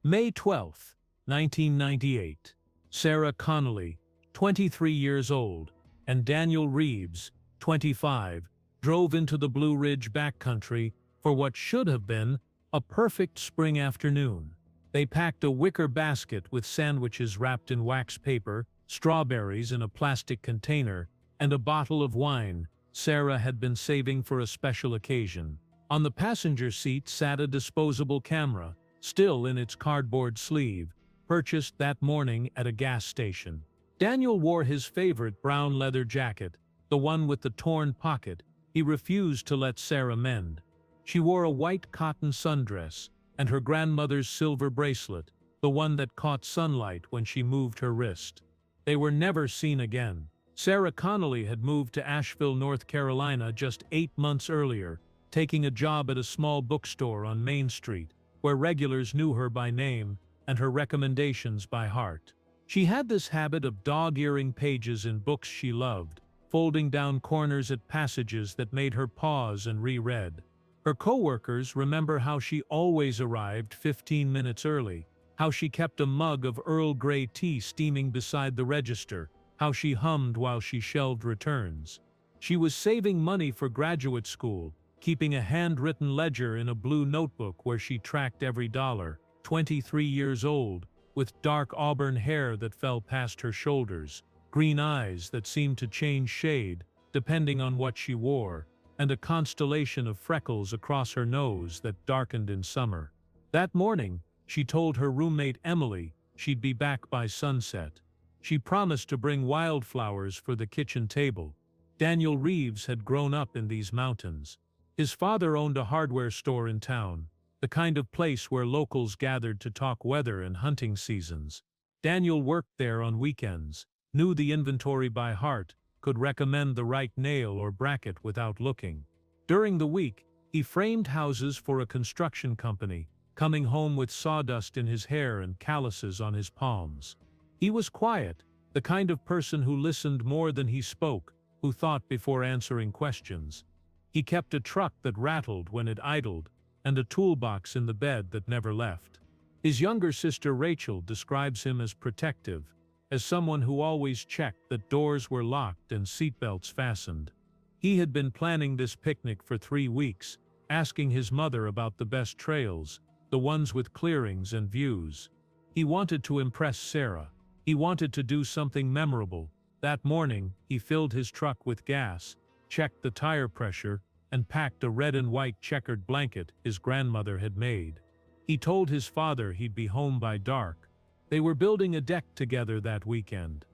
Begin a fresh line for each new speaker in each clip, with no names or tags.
May 12, 1998. Sarah Connolly, 23 years old, and Daniel Reeves, 25, drove into the Blue Ridge backcountry for what should have been a perfect spring afternoon. They packed a wicker basket with sandwiches wrapped in wax paper, strawberries in a plastic container, and a bottle of wine Sarah had been saving for a special occasion. On the passenger seat sat a disposable camera, still in its cardboard sleeve, purchased that morning at a gas station. Daniel wore his favorite brown leather jacket, the one with the torn pocket he refused to let Sarah mend. She wore a white cotton sundress and her grandmother's silver bracelet, the one that caught sunlight when she moved her wrist. They were never seen again. Sarah Connolly had moved to Asheville, North Carolina just 8 months earlier, taking a job at a small bookstore on Main Street, where regulars knew her by name and her recommendations by heart. She had this habit of dog-earing pages in books she loved, folding down corners at passages that made her pause and reread. Her coworkers remember how she always arrived 15 minutes early, how she kept a mug of Earl Grey tea steaming beside the register, how she hummed while she shelved returns. She was saving money for graduate school, keeping a handwritten ledger in a blue notebook where she tracked every dollar. 23 years old, with dark auburn hair that fell past her shoulders, green eyes that seemed to change shade depending on what she wore, and a constellation of freckles across her nose that darkened in summer. That morning, she told her roommate Emily she'd be back by sunset. She promised to bring wildflowers for the kitchen table. Daniel Reeves had grown up in these mountains. His father owned a hardware store in town, the kind of place where locals gathered to talk weather and hunting seasons. Daniel worked there on weekends, knew the inventory by heart, could recommend the right nail or bracket without looking. During the week, he framed houses for a construction company, coming home with sawdust in his hair and calluses on his palms. He was quiet, the kind of person who listened more than he spoke, who thought before answering questions. He kept a truck that rattled when it idled, and a toolbox in the bed that never left. His younger sister Rachel describes him as protective, as someone who always checked that doors were locked and seatbelts fastened. He had been planning this picnic for 3 weeks, asking his mother about the best trails, the ones with clearings and views. He wanted to impress Sarah. He wanted to do something memorable. That morning, he filled his truck with gas, checked the tire pressure, and packed a red and white checkered blanket his grandmother had made. He told his father he'd be home by dark. They were building a deck together that weekend.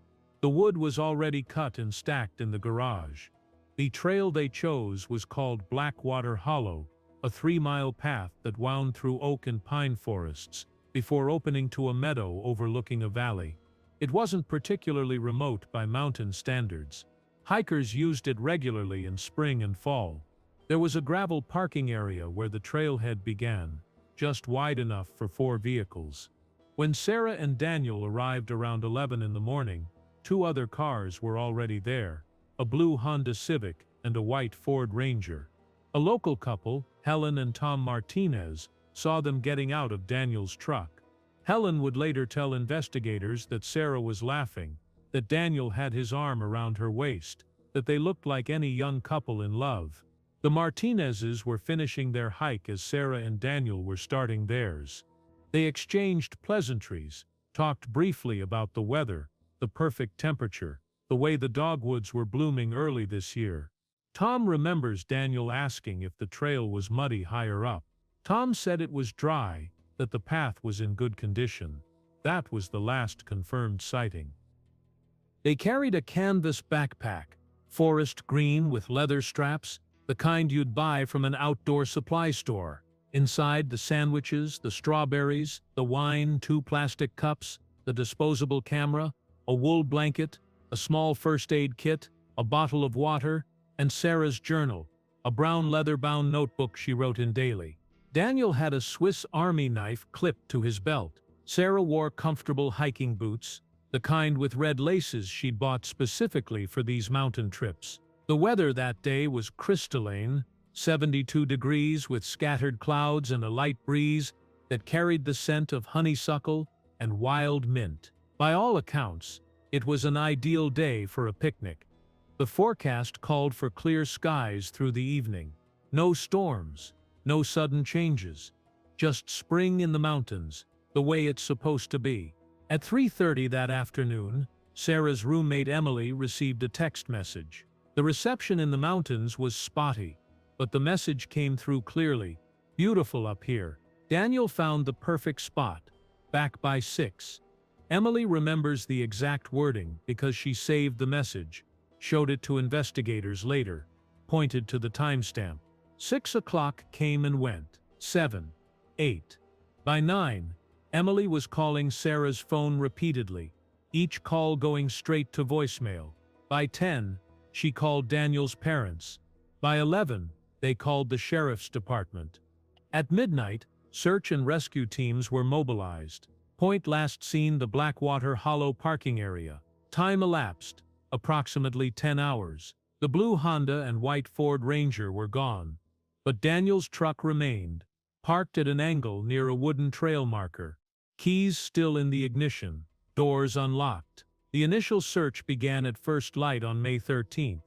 The wood was already cut and stacked in the garage. The trail they chose was called Blackwater Hollow, a 3-mile path that wound through oak and pine forests, before opening to a meadow overlooking a valley. It wasn't particularly remote by mountain standards. Hikers used it regularly in spring and fall. There was a gravel parking area where the trailhead began, just wide enough for 4 vehicles. When Sarah and Daniel arrived around 11 in the morning, 2 other cars were already there, a blue Honda Civic and a white Ford Ranger. A local couple, Helen and Tom Martinez, saw them getting out of Daniel's truck. Helen would later tell investigators that Sarah was laughing, that Daniel had his arm around her waist, that they looked like any young couple in love. The Martinezes were finishing their hike as Sarah and Daniel were starting theirs. They exchanged pleasantries, talked briefly about the weather, the perfect temperature, the way the dogwoods were blooming early this year. Tom remembers Daniel asking if the trail was muddy higher up. Tom said it was dry, that the path was in good condition. That was the last confirmed sighting. They carried a canvas backpack, forest green with leather straps, the kind you'd buy from an outdoor supply store. Inside, the sandwiches, the strawberries, the wine, 2 plastic cups, the disposable camera, a wool blanket, a small first aid kit, a bottle of water, and Sarah's journal, a brown leather-bound notebook she wrote in daily. Daniel had a Swiss Army knife clipped to his belt. Sarah wore comfortable hiking boots, the kind with red laces she'd bought specifically for these mountain trips. The weather that day was crystalline, 72 degrees with scattered clouds and a light breeze, that carried the scent of honeysuckle and wild mint. By all accounts, it was an ideal day for a picnic. The forecast called for clear skies through the evening. No storms, no sudden changes. Just spring in the mountains, the way it's supposed to be. At 3:30 that afternoon, Sarah's roommate Emily received a text message. The reception in the mountains was spotty, but the message came through clearly. Beautiful up here. Daniel found the perfect spot. Back by 6. Emily remembers the exact wording because she saved the message, showed it to investigators later, pointed to the timestamp. 6 o'clock came and went. 7, 8. By 9, Emily was calling Sarah's phone repeatedly, each call going straight to voicemail. By 10, she called Daniel's parents. By 11, they called the sheriff's department. At midnight, search and rescue teams were mobilized. Point last seen the Blackwater Hollow parking area. Time elapsed, approximately 10 hours. The blue Honda and white Ford Ranger were gone. But Daniel's truck remained, parked at an angle near a wooden trail marker. Keys still in the ignition, doors unlocked. The initial search began at first light on May 13th.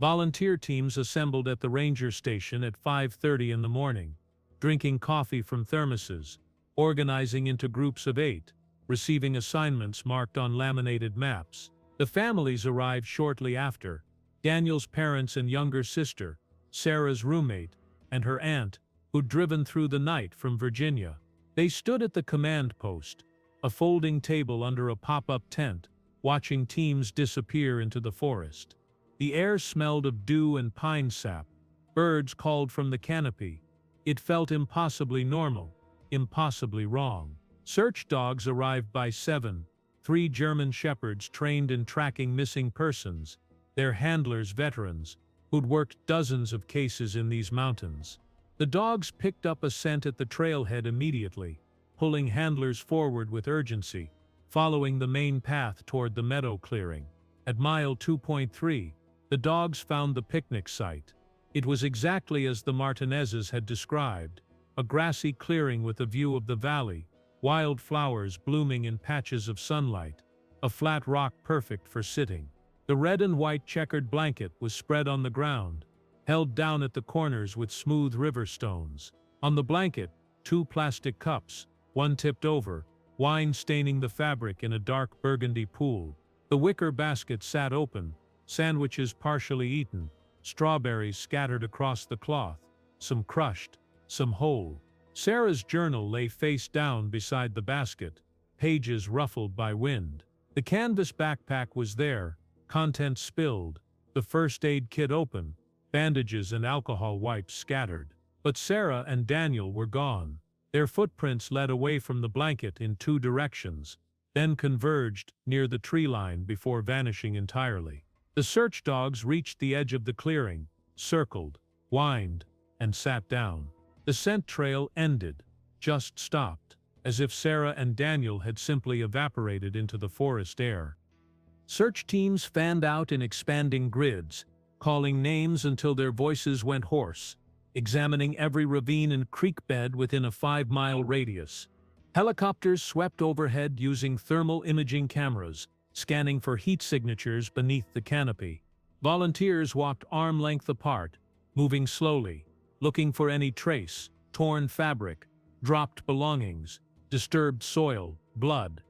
Volunteer teams assembled at the ranger station at 5:30 in the morning, drinking coffee from thermoses, organizing into groups of 8, receiving assignments marked on laminated maps. The families arrived shortly after: Daniel's parents and younger sister, Sarah's roommate, and her aunt, who'd driven through the night from Virginia. They stood at the command post, a folding table under a pop-up tent, watching teams disappear into the forest. The air smelled of dew and pine sap. Birds called from the canopy. It felt impossibly normal, impossibly wrong. Search dogs arrived by 7, 3 German shepherds trained in tracking missing persons, their handlers veterans, who'd worked dozens of cases in these mountains. The dogs picked up a scent at the trailhead immediately, pulling handlers forward with urgency, following the main path toward the meadow clearing. At mile 2.3, the dogs found the picnic site. It was exactly as the Martinezes had described, a grassy clearing with a view of the valley, wild flowers blooming in patches of sunlight, a flat rock perfect for sitting. The red and white checkered blanket was spread on the ground, held down at the corners with smooth river stones. On the blanket, 2 plastic cups, one tipped over, wine staining the fabric in a dark burgundy pool. The wicker basket sat open, sandwiches partially eaten, strawberries scattered across the cloth, some crushed, some whole. Sarah's journal lay face down beside the basket, pages ruffled by wind. The canvas backpack was there, contents spilled, the first aid kit open, bandages and alcohol wipes scattered. But Sarah and Daniel were gone. Their footprints led away from the blanket in 2 directions, then converged near the tree line before vanishing entirely. The search dogs reached the edge of the clearing, circled, whined, and sat down. The scent trail ended, just stopped, as if Sarah and Daniel had simply evaporated into the forest air. Search teams fanned out in expanding grids, calling names until their voices went hoarse, examining every ravine and creek bed within a 5-mile radius. Helicopters swept overhead using thermal imaging cameras, scanning for heat signatures beneath the canopy. Volunteers walked arm-length apart, moving slowly, looking for any trace, torn fabric, dropped belongings, disturbed soil, blood.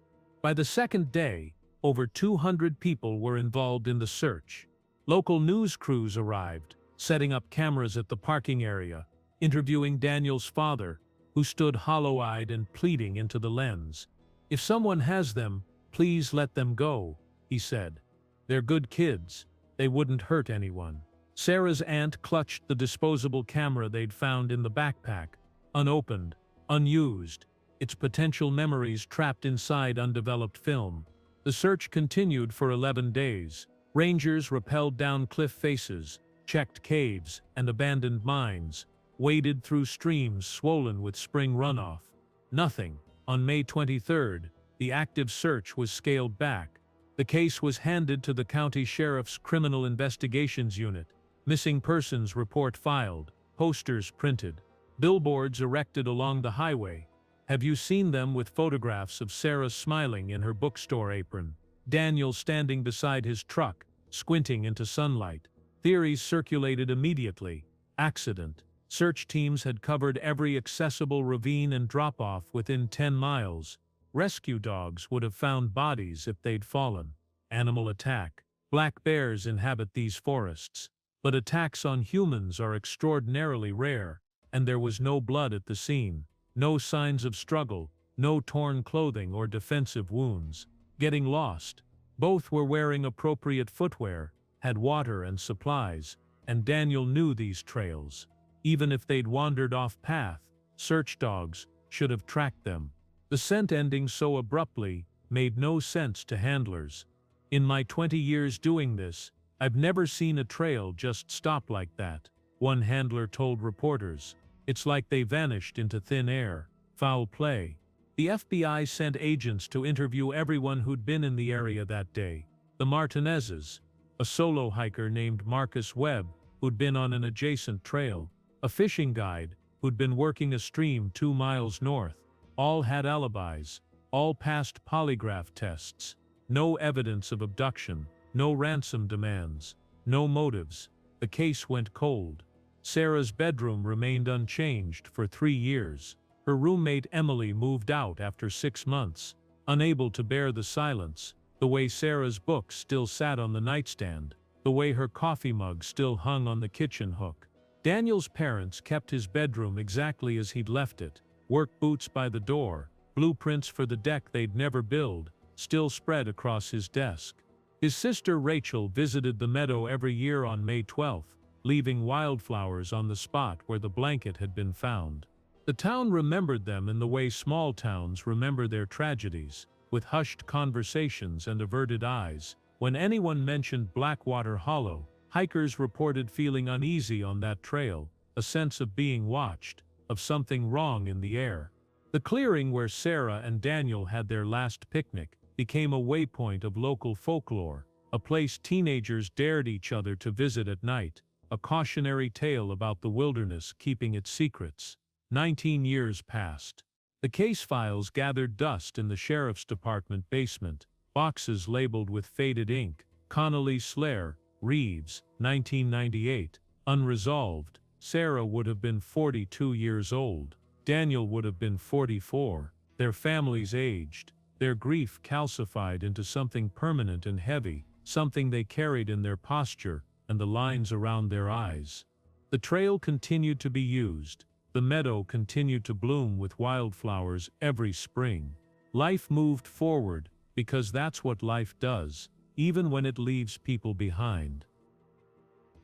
By the second day, over 200 people were involved in the search. Local news crews arrived, setting up cameras at the parking area, interviewing Daniel's father, who stood hollow-eyed and pleading into the lens. "If someone has them, please let them go," he said. "They're good kids. They wouldn't hurt anyone." Sarah's aunt clutched the disposable camera they'd found in the backpack, unopened, unused, its potential memories trapped inside undeveloped film. The search continued for 11 days. Rangers rappelled down cliff faces, checked caves and abandoned mines, waded through streams swollen with spring runoff. Nothing. On May 23rd, the active search was scaled back. The case was handed to the county sheriff's Criminal Investigations Unit. Missing persons report filed, posters printed, billboards erected along the highway. Have you seen them with photographs of Sarah smiling in her bookstore apron? Daniel standing beside his truck, squinting into sunlight. Theories circulated immediately. Accident. Search teams had covered every accessible ravine and drop-off within 10 miles. Rescue dogs would have found bodies if they'd fallen. Animal attack. Black bears inhabit these forests. But attacks on humans are extraordinarily rare, and there was no blood at the scene. No signs of struggle, no torn clothing or defensive wounds. Getting lost. Both were wearing appropriate footwear, had water and supplies, and Daniel knew these trails. Even if they'd wandered off path, search dogs should have tracked them. The scent ending so abruptly made no sense to handlers. In my 20 years doing this, I've never seen a trail just stop like that, one handler told reporters. It's like they vanished into thin air. Foul play. The FBI sent agents to interview everyone who'd been in the area that day. The Martinezes, a solo hiker named Marcus Webb, who'd been on an adjacent trail, a fishing guide, who'd been working a stream 2 miles north. All had alibis, all passed polygraph tests. No evidence of abduction, no ransom demands, no motives. The case went cold. Sarah's bedroom remained unchanged for 3 years. Her roommate Emily moved out after 6 months, unable to bear the silence, the way Sarah's books still sat on the nightstand, the way her coffee mug still hung on the kitchen hook. Daniel's parents kept his bedroom exactly as he'd left it, work boots by the door, blueprints for the deck they'd never build, still spread across his desk. His sister Rachel visited the meadow every year on May 12th, leaving wildflowers on the spot where the blanket had been found. The town remembered them in the way small towns remember their tragedies, with hushed conversations and averted eyes. When anyone mentioned Blackwater Hollow, hikers reported feeling uneasy on that trail, a sense of being watched, of something wrong in the air. The clearing where Sarah and Daniel had their last picnic became a waypoint of local folklore, a place teenagers dared each other to visit at night, a cautionary tale about the wilderness keeping its secrets. 19 years passed. The case files gathered dust in the sheriff's department basement, boxes labeled with faded ink. Connolly Slair, Reeves, 1998. Unresolved. Sarah would have been 42 years old. Daniel would have been 44. Their families aged. Their grief calcified into something permanent and heavy, something they carried in their posture and the lines around their eyes. The trail continued to be used. The meadow continued to bloom with wildflowers every spring. Life moved forward, because that's what life does, even when it leaves people behind.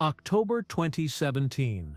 October 2017.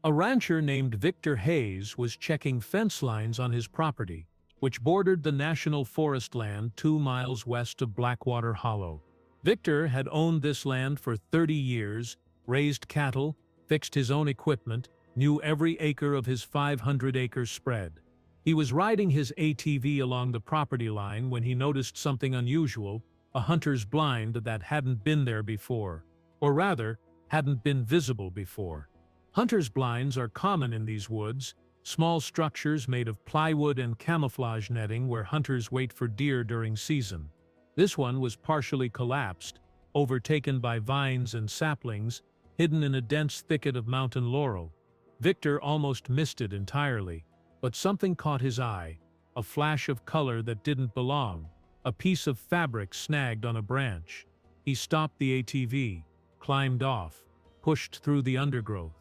A rancher named Victor Hayes was checking fence lines on his property, which bordered the national forest land 2 miles west of Blackwater Hollow. Victor had owned this land for 30 years, raised cattle, fixed his own equipment, knew every acre of his 500-acre spread. He was riding his ATV along the property line when he noticed something unusual, a hunter's blind that hadn't been there before, or rather, hadn't been visible before. Hunter's blinds are common in these woods, small structures made of plywood and camouflage netting where hunters wait for deer during season. This one was partially collapsed, overtaken by vines and saplings, hidden in a dense thicket of mountain laurel. Victor almost missed it entirely, but something caught his eye, a flash of color that didn't belong, a piece of fabric snagged on a branch. He stopped the ATV, climbed off, pushed through the undergrowth.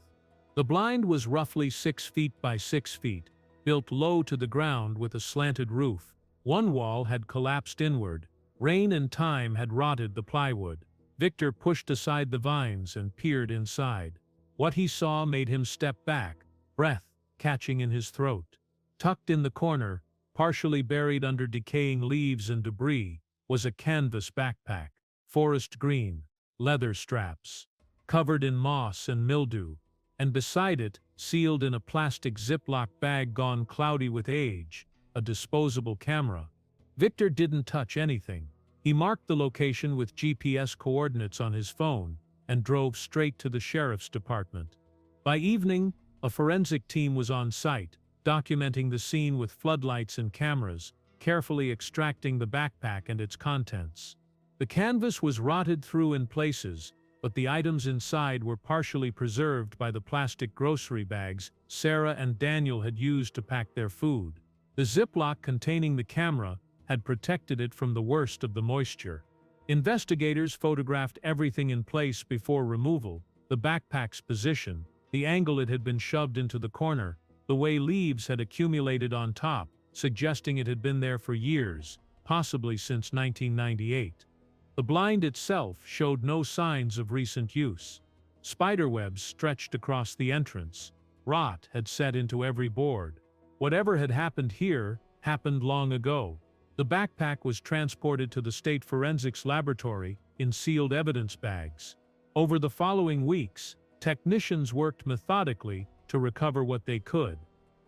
The blind was roughly 6 feet by 6 feet, built low to the ground with a slanted roof. One wall had collapsed inward. Rain and time had rotted the plywood. Victor pushed aside the vines and peered inside. What he saw made him step back, breath catching in his throat. Tucked in the corner, partially buried under decaying leaves and debris, was a canvas backpack, forest green, leather straps, covered in moss and mildew, and beside it, sealed in a plastic Ziploc bag gone cloudy with age, a disposable camera. Victor didn't touch anything. He marked the location with GPS coordinates on his phone and drove straight to the sheriff's department. By evening, a forensic team was on site, documenting the scene with floodlights and cameras, carefully extracting the backpack and its contents. The canvas was rotted through in places, but the items inside were partially preserved by the plastic grocery bags Sarah and Daniel had used to pack their food. The Ziploc containing the camera had protected it from the worst of the moisture. Investigators photographed everything in place before removal: the backpack's position, the angle it had been shoved into the corner, the way leaves had accumulated on top, suggesting it had been there for years, possibly since 1998. The blind itself showed no signs of recent use. Spiderwebs stretched across the entrance. Rot had set into every board. Whatever had happened here happened long ago. The backpack was transported to the State Forensics Laboratory in sealed evidence bags. Over the following weeks, technicians worked methodically to recover what they could.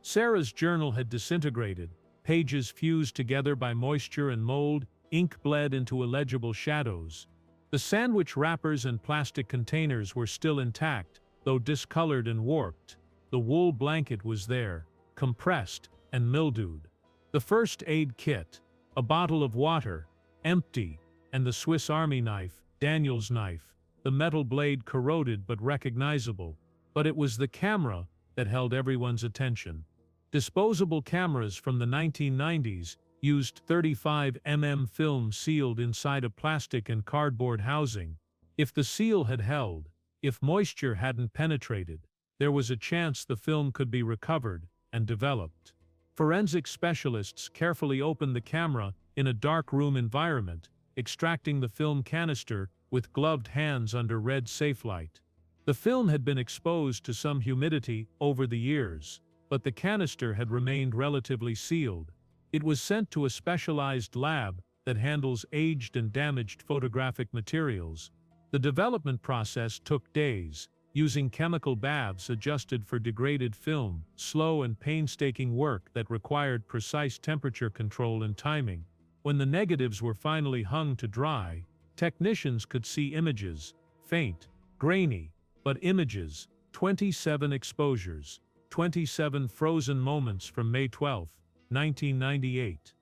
Sarah's journal had disintegrated, pages fused together by moisture and mold, ink bled into illegible shadows. The sandwich wrappers and plastic containers were still intact, though discolored and warped. The wool blanket was there, compressed and mildewed. The first aid kit, a bottle of water, empty, and the Swiss Army knife, Daniel's knife, the metal blade corroded but recognizable. But it was the camera that held everyone's attention. Disposable cameras from the 1990s used 35mm film sealed inside a plastic and cardboard housing. If the seal had held, if moisture hadn't penetrated, there was a chance the film could be recovered and developed. Forensic specialists carefully opened the camera in a dark room environment, extracting the film canister with gloved hands under red safe light. The film had been exposed to some humidity over the years, but the canister had remained relatively sealed. It was sent to a specialized lab that handles aged and damaged photographic materials. The development process took days, using chemical baths adjusted for degraded film, slow and painstaking work that required precise temperature control and timing. When the negatives were finally hung to dry, technicians could see images, faint, grainy, but images, 27 exposures, 27 frozen moments from May 12, 1998.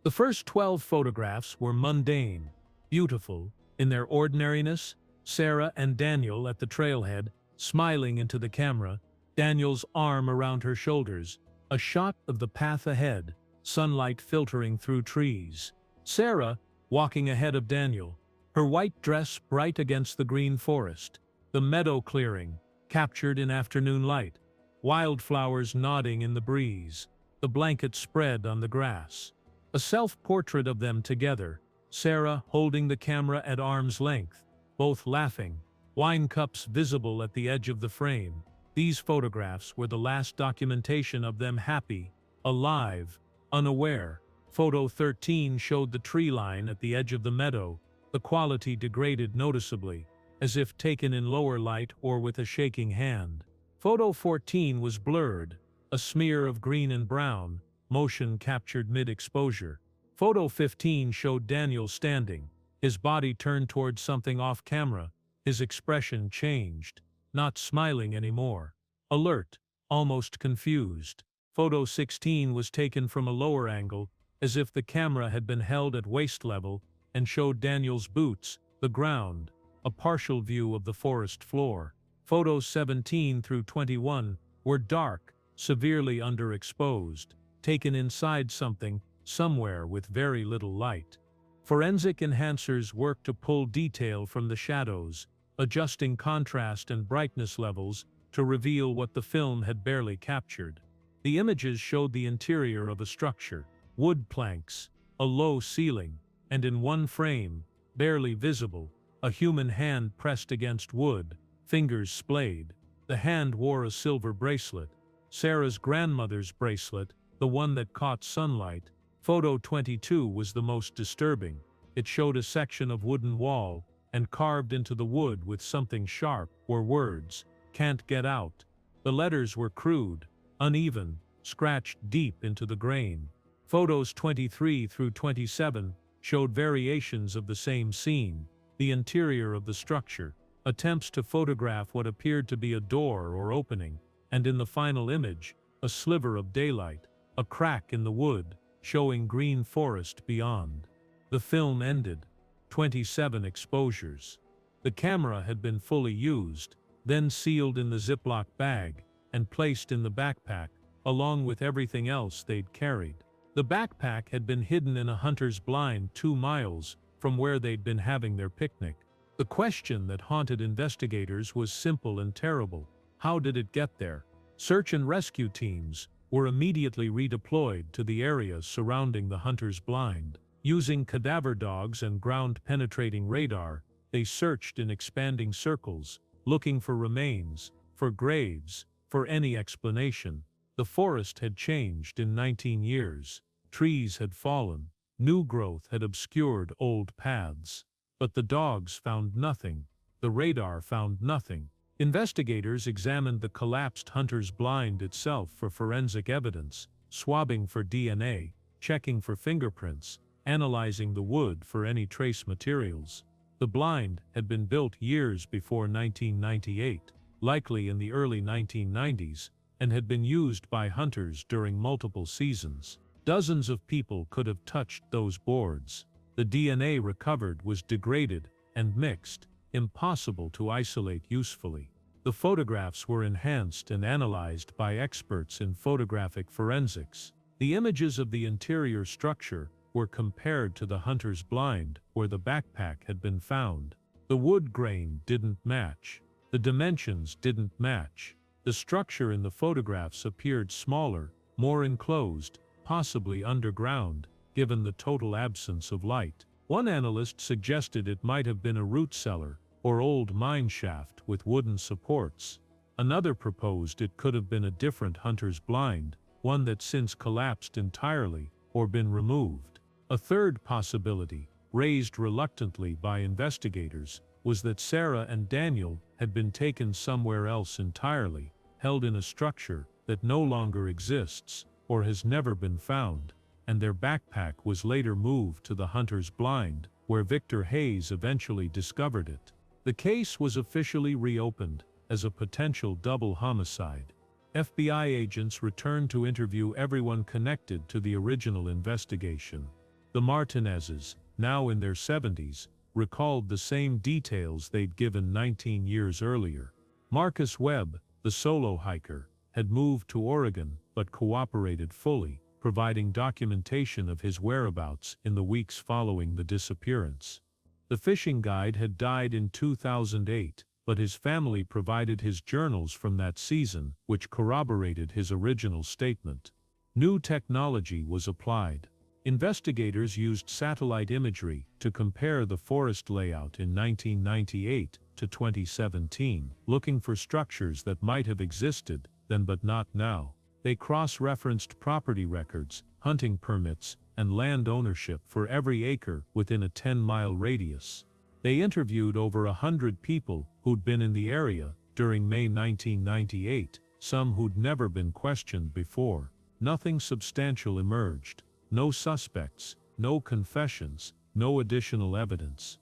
The first 12 photographs were mundane, beautiful, in their ordinariness. Sarah and Daniel at the trailhead, smiling into the camera, Daniel's arm around her shoulders, a shot of the path ahead, sunlight filtering through trees. Sarah, walking ahead of Daniel, her white dress bright against the green forest, the meadow clearing, captured in afternoon light, wildflowers nodding in the breeze, the blanket spread on the grass. A self-portrait of them together, Sarah holding the camera at arm's length, both laughing, wine cups visible at the edge of the frame. These photographs were the last documentation of them happy, alive, unaware. Photo 13 showed the tree line at the edge of the meadow, the quality degraded noticeably, as if taken in lower light or with a shaking hand. Photo 14 was blurred, a smear of green and brown, motion captured mid-exposure. Photo 15 showed Daniel standing, his body turned towards something off-camera, his expression changed, not smiling anymore. Alert, almost confused. Photo 16 was taken from a lower angle, as if the camera had been held at waist level, and showed Daniel's boots, the ground, a partial view of the forest floor. Photos 17 through 21 were dark, severely underexposed, taken inside something, somewhere with very little light. Forensic enhancers worked to pull detail from the shadows, adjusting contrast and brightness levels to reveal what the film had barely captured. The images showed the interior of a structure, wood planks, a low ceiling, and in one frame, barely visible, a human hand pressed against wood, fingers splayed. The hand wore a silver bracelet, Sarah's grandmother's bracelet, the one that caught sunlight. Photo 22 was the most disturbing. It showed a section of wooden wall, and carved into the wood with something sharp were words, "Can't get out." The letters were crude, uneven, scratched deep into the grain. Photos 23 through 27 showed variations of the same scene, the interior of the structure, attempts to photograph what appeared to be a door or opening, and in the final image, a sliver of daylight, a crack in the wood, showing green forest beyond. The film ended. 27 exposures. The camera had been fully used, then sealed in the Ziploc bag, and placed in the backpack, along with everything else they'd carried. The backpack had been hidden in a hunter's blind 2 miles from where they'd been having their picnic. The question that haunted investigators was simple and terrible. How did it get there? Search and rescue teams were immediately redeployed to the areas surrounding the hunter's blind. Using cadaver dogs and ground-penetrating radar, they searched in expanding circles, looking for remains, for graves, for any explanation. The forest had changed in 19 years. Trees had fallen. New growth had obscured old paths. But the dogs found nothing. The radar found nothing. Investigators examined the collapsed hunter's blind itself for forensic evidence, swabbing for DNA, checking for fingerprints, analyzing the wood for any trace materials. The blind had been built years before 1998, likely in the early 1990s, and had been used by hunters during multiple seasons. Dozens of people could have touched those boards. The DNA recovered was degraded and mixed, impossible to isolate usefully. The photographs were enhanced and analyzed by experts in photographic forensics. The images of the interior structure were compared to the hunter's blind where the backpack had been found. The wood grain didn't match. The dimensions didn't match. The structure in the photographs appeared smaller, more enclosed, possibly underground, given the total absence of light. One analyst suggested it might have been a root cellar or old mine shaft with wooden supports. Another proposed it could have been a different hunter's blind, one that since collapsed entirely or been removed. A third possibility, raised reluctantly by investigators, was that Sarah and Daniel had been taken somewhere else entirely, held in a structure that no longer exists or has never been found, and their backpack was later moved to the hunter's blind, where Victor Hayes eventually discovered it. The case was officially reopened as a potential double homicide. FBI agents returned to interview everyone connected to the original investigation. The Martinezes, now in their 70s, recalled the same details they'd given 19 years earlier. Marcus Webb, the solo hiker, had moved to Oregon but cooperated fully, providing documentation of his whereabouts in the weeks following the disappearance. The fishing guide had died in 2008, but his family provided his journals from that season, which corroborated his original statement. New technology was applied. Investigators used satellite imagery to compare the forest layout in 1998 to 2017, looking for structures that might have existed then but not now. They cross-referenced property records, hunting permits, and land ownership for every acre within a 10-mile radius. They interviewed over 100 people who'd been in the area during May 1998, some who'd never been questioned before. Nothing substantial emerged. No suspects, no confessions, no additional evidence.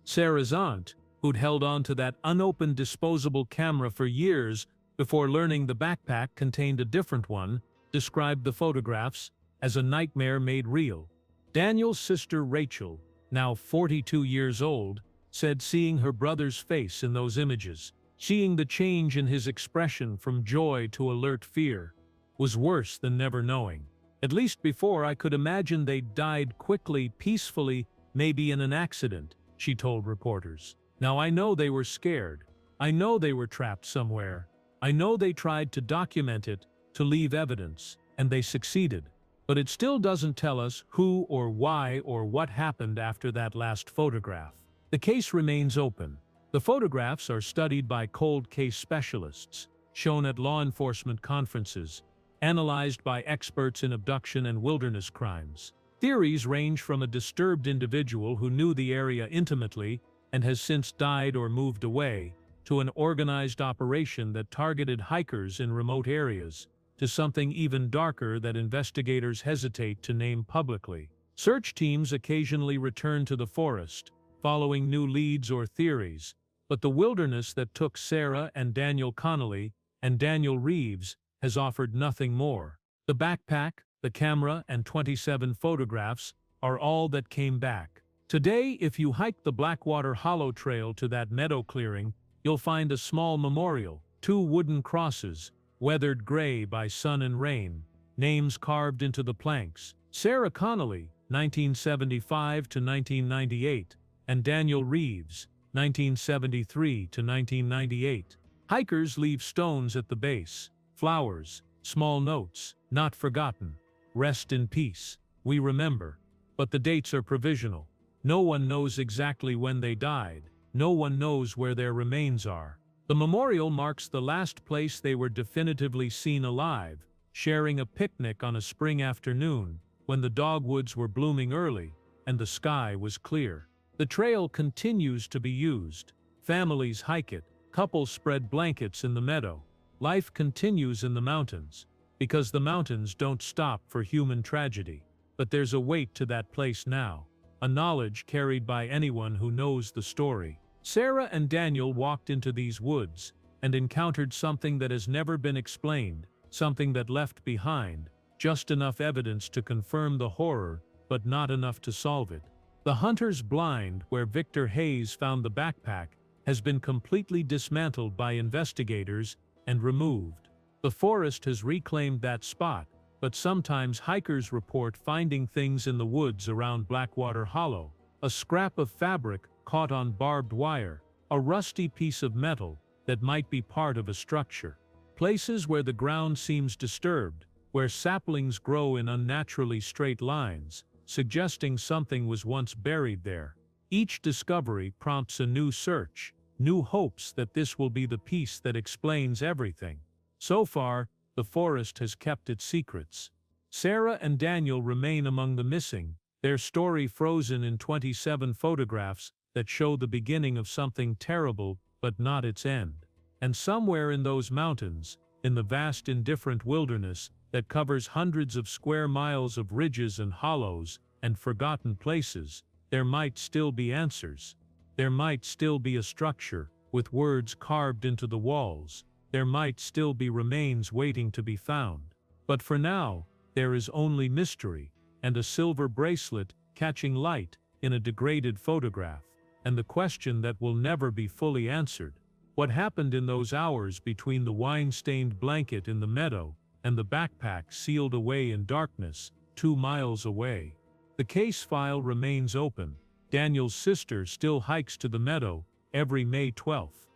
Sarah's aunt, who'd held on to that unopened disposable camera for years before learning the backpack contained a different one, described the photographs as a nightmare made real. Daniel's sister Rachel, now 42 years old, said seeing her brother's face in those images, seeing the change in his expression from joy to alert fear, was worse than never knowing. At least before I could imagine they'd died quickly, peacefully, maybe in an accident, she told reporters. Now I know they were scared. I know they were trapped somewhere. I know they tried to document it, to leave evidence, and they succeeded. But it still doesn't tell us who or why or what happened after that last photograph. The case remains open. The photographs are studied by cold case specialists, shown at law enforcement conferences, analyzed by experts in abduction and wilderness crimes. Theories range from a disturbed individual who knew the area intimately and has since died or moved away, to an organized operation that targeted hikers in remote areas, to something even darker that investigators hesitate to name publicly. Search teams occasionally return to the forest, following new leads or theories, but the wilderness that took Sarah and Daniel Connolly and Daniel Reeves has offered nothing more. The backpack, the camera, and 27 photographs are all that came back. Today, if you hike the Blackwater Hollow Trail to that meadow clearing, you'll find a small memorial, 2 wooden crosses, weathered gray by sun and rain, names carved into the planks. Sarah Connolly, 1975 to 1998, and Daniel Reeves, 1973 to 1998. Hikers leave stones at the base, flowers, small notes, not forgotten. Rest in peace. We remember. But the dates are provisional. No one knows exactly when they died. No one knows where their remains are. The memorial marks the last place they were definitively seen alive, sharing a picnic on a spring afternoon, when the dogwoods were blooming early and the sky was clear. The trail continues to be used. Families hike it. Couples spread blankets in the meadow. Life continues in the mountains, because the mountains don't stop for human tragedy. But there's a weight to that place now, a knowledge carried by anyone who knows the story. Sarah and Daniel walked into these woods and encountered something that has never been explained, something that left behind just enough evidence to confirm the horror, but not enough to solve it. The hunter's blind, where Victor Hayes found the backpack, has been completely dismantled by investigators and removed. The forest has reclaimed that spot, but sometimes hikers report finding things in the woods around Blackwater Hollow: a scrap of fabric caught on barbed wire, a rusty piece of metal that might be part of a structure. Places where the ground seems disturbed, where saplings grow in unnaturally straight lines, suggesting something was once buried there. Each discovery prompts a new search, new hopes that this will be the piece that explains everything. So far, the forest has kept its secrets. Sarah and Daniel remain among the missing, their story frozen in 27 photographs that show the beginning of something terrible but not its end. And somewhere in those mountains, in the vast indifferent wilderness that covers hundreds of square miles of ridges and hollows and forgotten places, there might still be answers. There might still be a structure, with words carved into the walls. There might still be remains waiting to be found. But for now, there is only mystery, and a silver bracelet catching light in a degraded photograph, and the question that will never be fully answered: what happened in those hours between the wine-stained blanket in the meadow and the backpack sealed away in darkness 2 miles away? The case file remains open. Daniel's sister still hikes to the meadow every May 12th.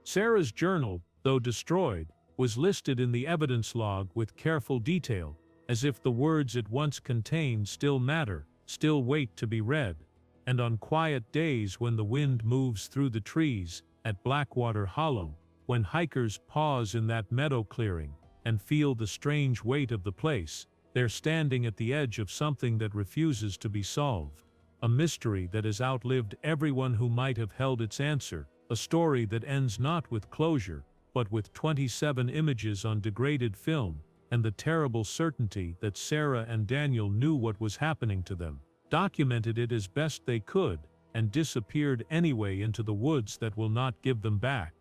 Sarah's journal, though destroyed, was listed in the evidence log with careful detail, as if the words it once contained still matter, still wait to be read. And on quiet days when the wind moves through the trees at Blackwater Hollow, when hikers pause in that meadow clearing and feel the strange weight of the place, they're standing at the edge of something that refuses to be solved. A mystery that has outlived everyone who might have held its answer, a story that ends not with closure, but with 27 images on degraded film, and the terrible certainty that Sarah and Daniel knew what was happening to them, documented it as best they could, and disappeared anyway into the woods that will not give them back.